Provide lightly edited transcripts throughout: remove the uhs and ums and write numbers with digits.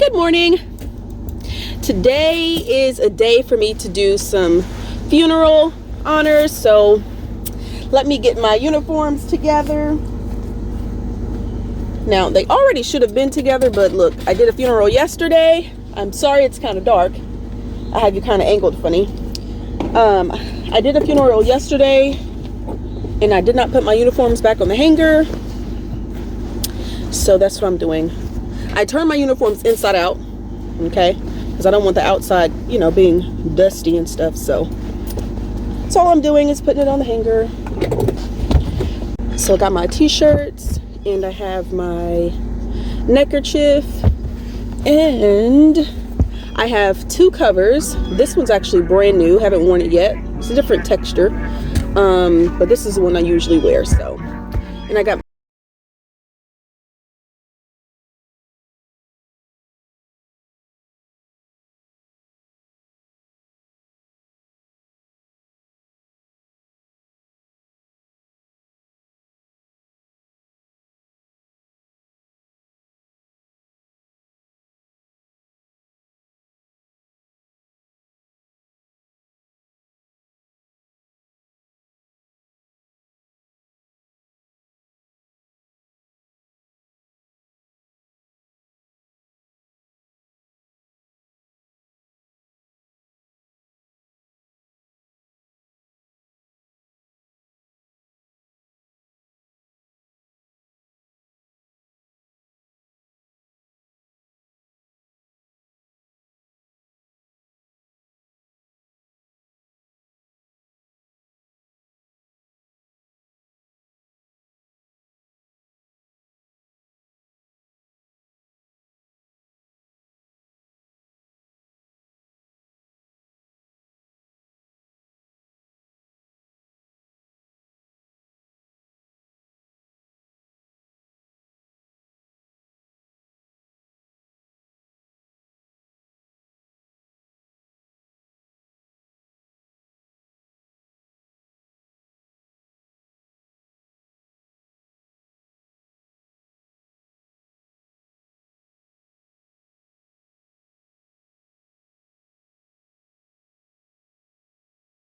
Good morning. Today is a day for me to do some funeral honors, so let me get my uniforms together. Now, they already should have been together, but look, I did a funeral yesterday. I'm sorry it's kind of dark. I have you kind of angled funny. I did a funeral yesterday, and I did not put my uniforms back on the hanger, so that's what I'm doing. I turned my uniforms inside out, okay, because I don't want the outside, being dusty and stuff. So all I'm doing is putting it on the hanger. So I got my t-shirts, and I have my neckerchief, and I have two covers. This one's actually brand new, haven't worn it yet. It's a different texture, but this is the one I usually wear. So, and I got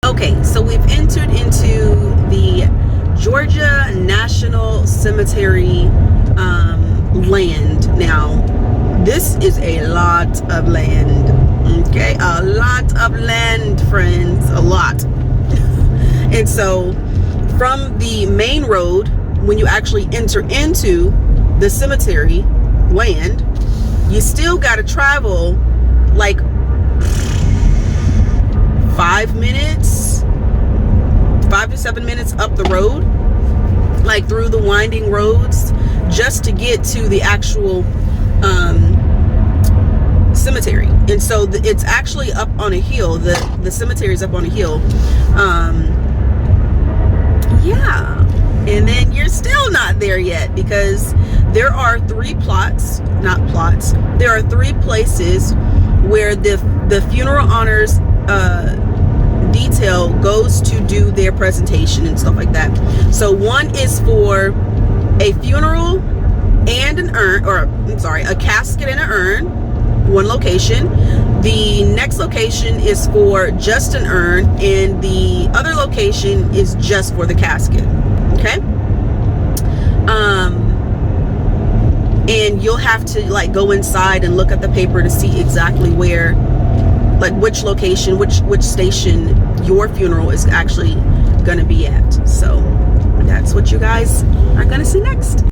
okay, so we've entered into the Georgia National Cemetery land. Now, this is a lot of land, okay? A lot of land, friends, a lot. And so, from the main road, when you actually enter into the cemetery land, you still got to travel like 5 to 7 minutes up the road, like through the winding roads, just to get to the actual cemetery. And so it's actually up on a hill. The cemetery is up on a hill. Yeah. And then you're still not there yet, because there are there are three places where the funeral honors detail goes to do their presentation and stuff like that. So one is for a funeral and an urn, a casket and an urn, one location. The next location is for just an urn, and the other location is just for the casket. Okay. And you'll have to like go inside and look at the paper to see exactly where, like which location, which station your funeral is actually going to be at. So that's what you guys are going to see next.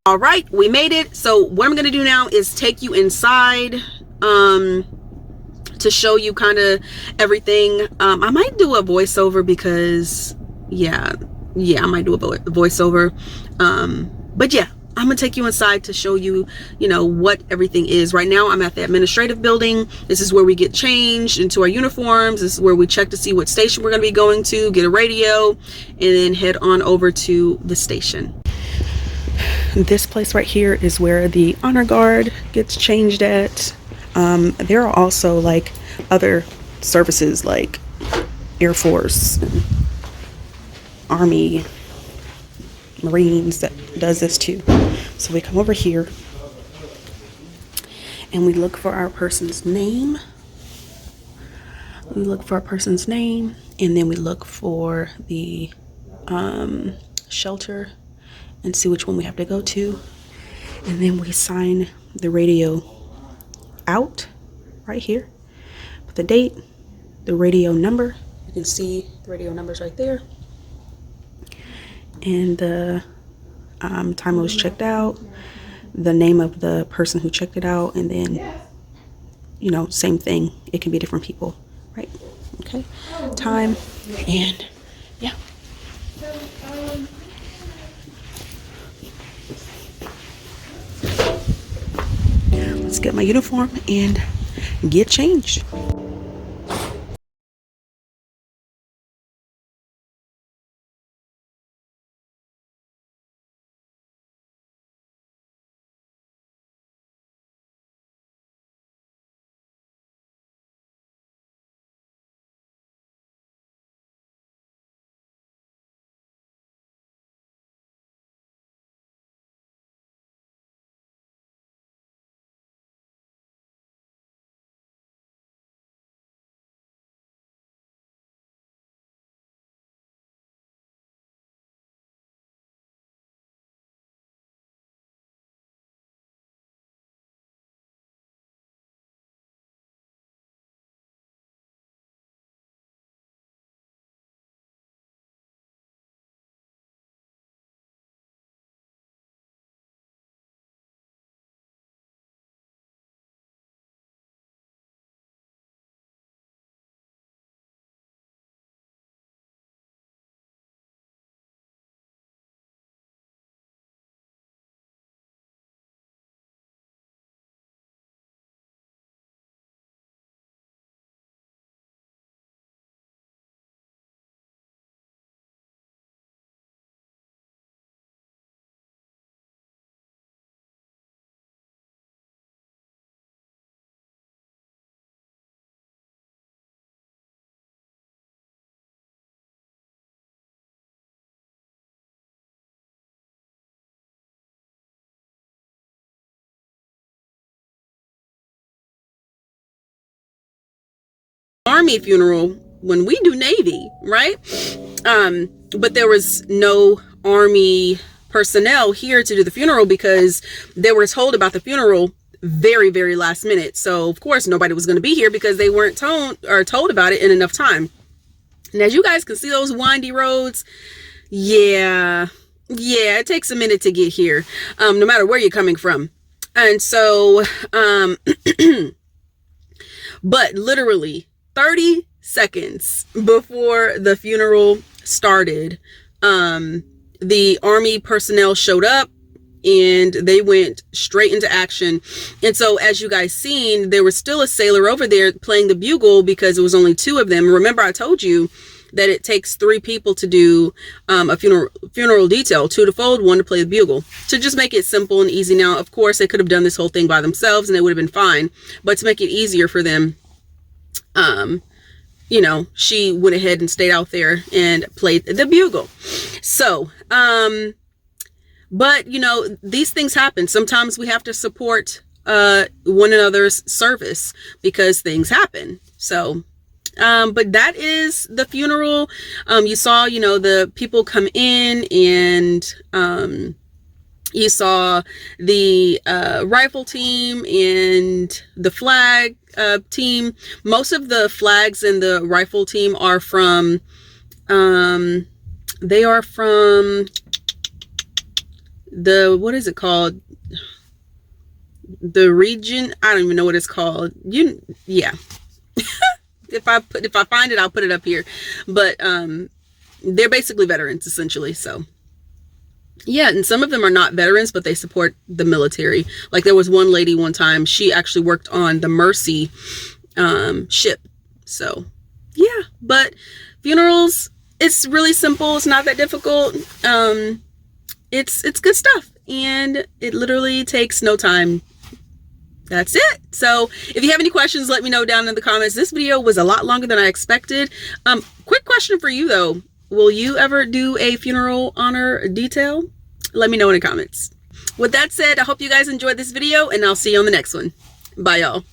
All right, we made it. So what I'm going to do now is take you inside to show you kind of everything. I might do a voiceover because yeah, I might do a voiceover. But yeah, I'm gonna take you inside to show you, what everything is. Right now I'm at the administrative building. This is where we get changed into our uniforms. This is where we check to see what station we're gonna be going to, get a radio, and then head on over to the station. This place right here is where the honor guard gets changed at. There are also like other services like Air Force, Army, Marines that does this too. So we come over here and we look for our person's name. We look for our person's name, and then we look for the shelter and see which one we have to go to. And then we sign the radio out right here with the date, the radio number. You can see the radio numbers right there. And the time it was checked out, the name of the person who checked it out, and then, same thing. It can be different people, right? Okay. Time, and yeah. Let's get my uniform and get changed. Army funeral when we do Navy, right? But there was no Army personnel here to do the funeral because they were told about the funeral very, very last minute. So of course nobody was going to be here because they weren't told about it in enough time. And as you guys can see, those windy roads, yeah, it takes a minute to get here, no matter where you're coming from. And so, but literally 30 seconds before the funeral started, the Army personnel showed up and they went straight into action. And so as you guys seen, there was still a sailor over there playing the bugle because it was only 2 of them. Remember, I told you that it takes 3 people to do a funeral detail, 2 to fold, 1 to play the bugle, to just make it simple and easy. Now, of course, they could have done this whole thing by themselves and they would have been fine, but to make it easier for them, she went ahead and stayed out there and played the bugle. So, but these things happen. Sometimes we have to support one another's service because things happen. So, but that is the funeral. You saw, the people come in, and you saw the rifle team and the flag team. Most of the flags in the rifle team are from, what is it called? The region. I don't even know what it's called. Yeah. If I find it, I'll put it up here. But they're basically veterans essentially. So yeah, and some of them are not veterans, but they support the military. Like there was one lady one time, she actually worked on the Mercy ship. So yeah, but funerals, it's really simple. It's not that difficult. It's good stuff, and it literally takes no time. That's it. So if you have any questions, let me know down in the comments. This video was a lot longer than I expected. Quick question for you though. Will you ever do a funeral honor detail? Let me know in the comments. With that said, I hope you guys enjoyed this video, and I'll see you on the next one. Bye, y'all.